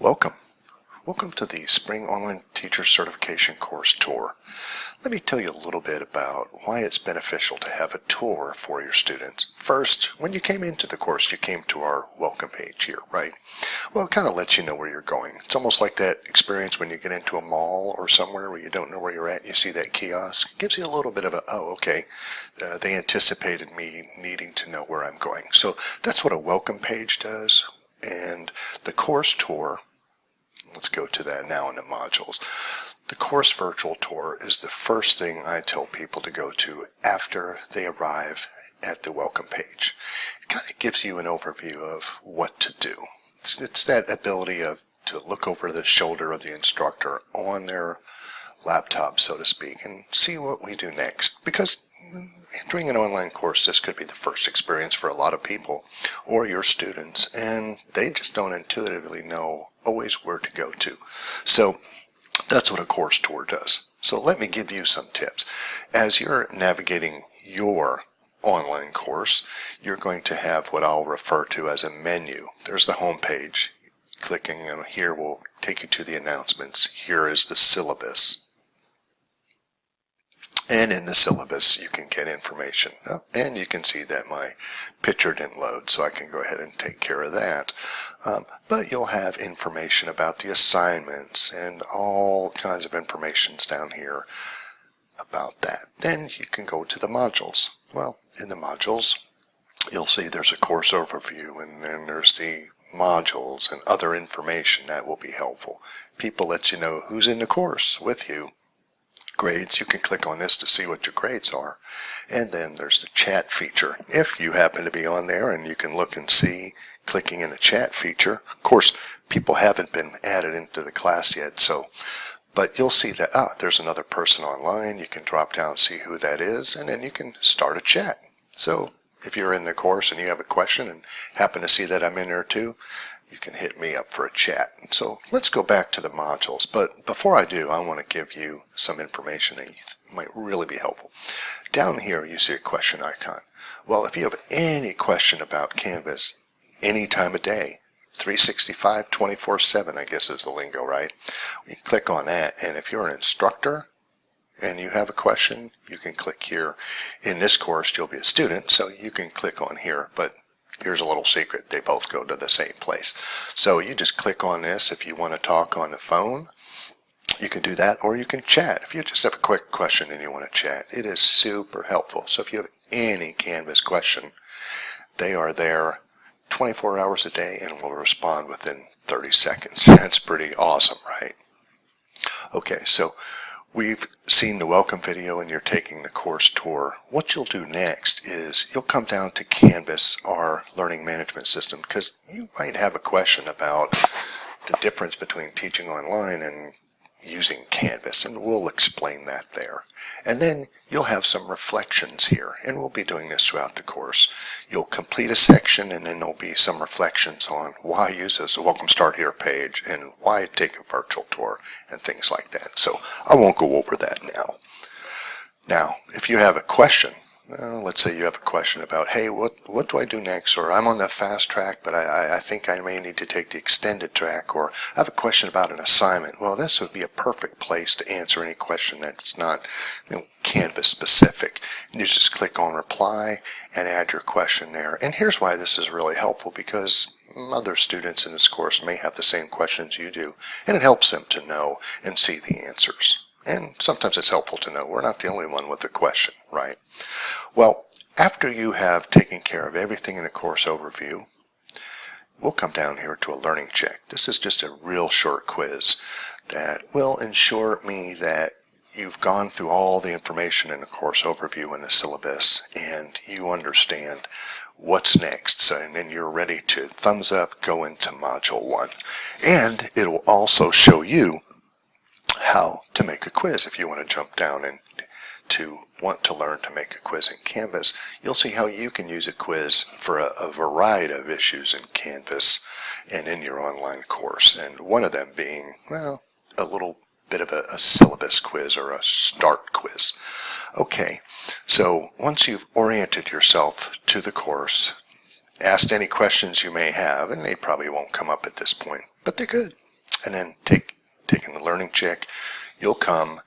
Welcome. Welcome to the Spring Online Teacher Certification Course Tour. Let me tell you a little bit about why it's beneficial to have a tour for your students. First, when you came into the course, you came to our welcome page here, right? Well, it kind of lets you know where you're going. It's almost like that experience when you get into a mall or somewhere where you don't know where you're at and you see that kiosk. It gives you a little bit of a, oh, okay, they anticipated me needing to know where I'm going. So that's what a welcome page does. And the course tour, let's go to that now in the modules. The course virtual tour is the first thing I tell people to go to after they arrive at the welcome page. It kind of gives you an overview of what to do. It's that ability to look over the shoulder of the instructor on their laptop, so to speak, and see what we do next. Because entering an online course, this could be the first experience for a lot of people or your students, and they just don't intuitively know always where to go to. So that's what a course tour does. So let me give you some tips. As you're navigating your online course, you're going to have what I'll refer to as a menu. There's the home page. Clicking on here will take you to the announcements. Here is the syllabus. And in the syllabus, you can get information. And you can see that my picture didn't load, so I can go ahead and take care of that. But you'll have information about the assignments and all kinds of informations down here about that. Then you can go to the modules. Well, in the modules, you'll see there's a course overview, and then there's the modules and other information that will be helpful. People let you know who's in the course with you. Grades, you can click on this to see what your grades are. And then there's the chat feature. If you happen to be on there, and you can look and see, clicking in the chat feature. Of course, people haven't been added into the class yet, but you'll see that, there's another person online. You can drop down and see who that is, and then you can start a chat. So if you're in the course and you have a question and happen to see that I'm in there too, you can hit me up for a chat. So let's go back to the modules. But before I do, I want to give you some information that might really be helpful. Down here, you see a question icon. Well, if you have any question about Canvas, any time of day, 365, 24/7, I guess is the lingo, right? You click on that, and if you're an instructor and you have a question, you can click here. In this course, you'll be a student, so you can click on here, but here's a little secret. They both go to the same place. So you just click on this. If you want to talk on the phone, you can do that, or you can chat. If you just have a quick question and you want to chat, it is super helpful. So if you have any Canvas question, they are there 24 hours a day and will respond within 30 seconds. That's pretty awesome, right? Okay, so we've seen the welcome video and you're taking the course tour. What you'll do next is you'll come down to Canvas, our learning management system, because you might have a question about the difference between teaching online and using Canvas, and we'll explain that there. And then you'll have some reflections here, and we'll be doing this throughout the course. You'll complete a section, and then there'll be some reflections on why use this Welcome Start Here page and why take a virtual tour and things like that. So I won't go over that now. Now, if you have a question, let's say you have a question about, hey, what do I do next? Or I'm on the fast track, but I think I may need to take the extended track. Or I have a question about an assignment. Well, this would be a perfect place to answer any question that's not Canvas specific. And you just click on reply and add your question there. And here's why this is really helpful, because other students in this course may have the same questions you do, and it helps them to know and see the answers. And sometimes it's helpful to know we're not the only one with a question, right? Well, after you have taken care of everything in the course overview, we'll come down here to a learning check. This is just a real short quiz that will ensure me that you've gone through all the information in the course overview and the syllabus, and you understand what's next. So, and then you're ready to thumbs up, go into Module 1. And it will also show you how to make a quiz. If you want to jump down and to want to learn to make a quiz in Canvas, you'll see how you can use a quiz for a variety of issues in Canvas and in your online course. And one of them being, well, a little bit of a syllabus quiz or a start quiz. Okay, so once you've oriented yourself to the course, asked any questions you may have, and they probably won't come up at this point, but they could. and then taking the learning check, you'll come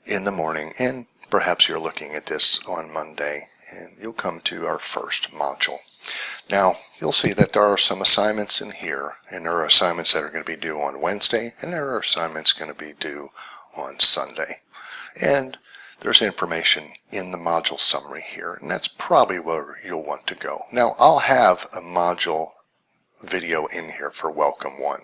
in the morning, and perhaps you're looking at this on Monday, and you'll come to our first module. Now, you'll see that there are some assignments in here, and there are assignments that are going to be due on Wednesday, and there are assignments going to be due on Sunday. And there's information in the module summary here, and that's probably where you'll want to go. Now, I'll have a module video in here for Welcome 1.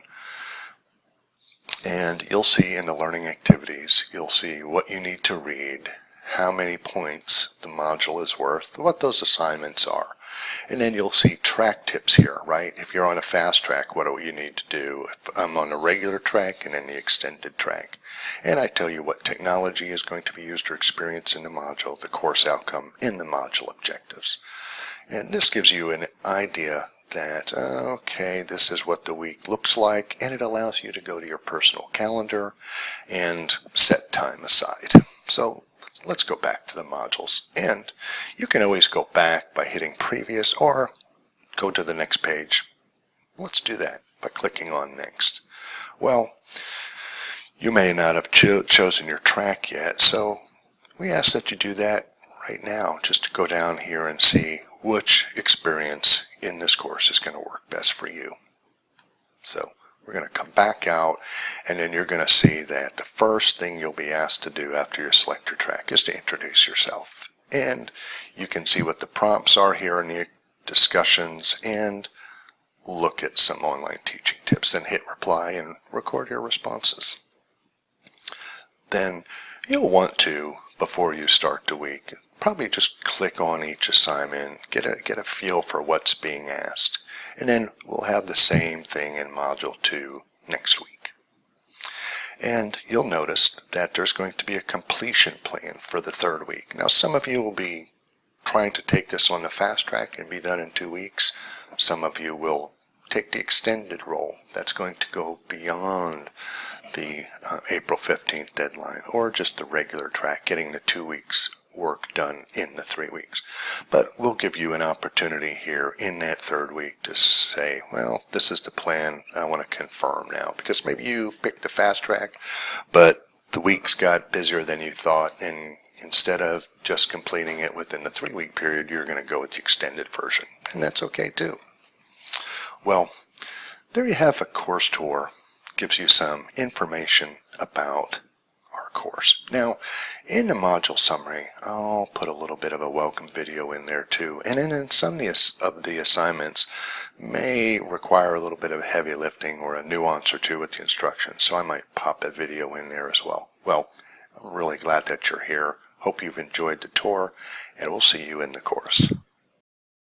And you'll see in the learning activities, you'll see what you need to read, how many points the module is worth, what those assignments are. And then you'll see track tips here, right? If you're on a fast track, what do you need to do? If I'm on a regular track and then the extended track. And I tell you what technology is going to be used or experienced in the module, the course outcome, and the module objectives. And this gives you an idea that, okay, this is what the week looks like, and it allows you to go to your personal calendar and set time aside. So let's go back to the modules, and you can always go back by hitting previous or go to the next page. Let's do that by clicking on next. Well, you may not have chosen your track yet, so we ask that you do that right now, just to go down here and see which experience in this course is going to work best for you. So we're going to come back out, and then you're going to see that the first thing you'll be asked to do after you select your track is to introduce yourself. And you can see what the prompts are here in the discussions and look at some online teaching tips. Then hit reply and record your responses. Then you'll want to, before you start the week, probably just click on each assignment, get a feel for what's being asked. And then we'll have the same thing in Module 2 next week. And you'll notice that there's going to be a completion plan for the third week. Now, some of you will be trying to take this on the fast track and be done in 2 weeks. Some of you will take the extended role. That's going to go beyond the April 15th deadline, or just the regular track, getting the 2 weeks work done in the 3 weeks. But we'll give you an opportunity here in that third week to say, well, this is the plan, I want to confirm now, because maybe you picked the fast track, but the weeks got busier than you thought, and instead of just completing it within the 3 week period, you're going to go with the extended version, and that's okay too. Well, there you have a course tour. Gives you some information about our course. Now, in the module summary, I'll put a little bit of a welcome video in there too. And then some of the assignments may require a little bit of heavy lifting or a nuance or two with the instructions. So I might pop a video in there as well. Well, I'm really glad that you're here. Hope you've enjoyed the tour, and we'll see you in the course.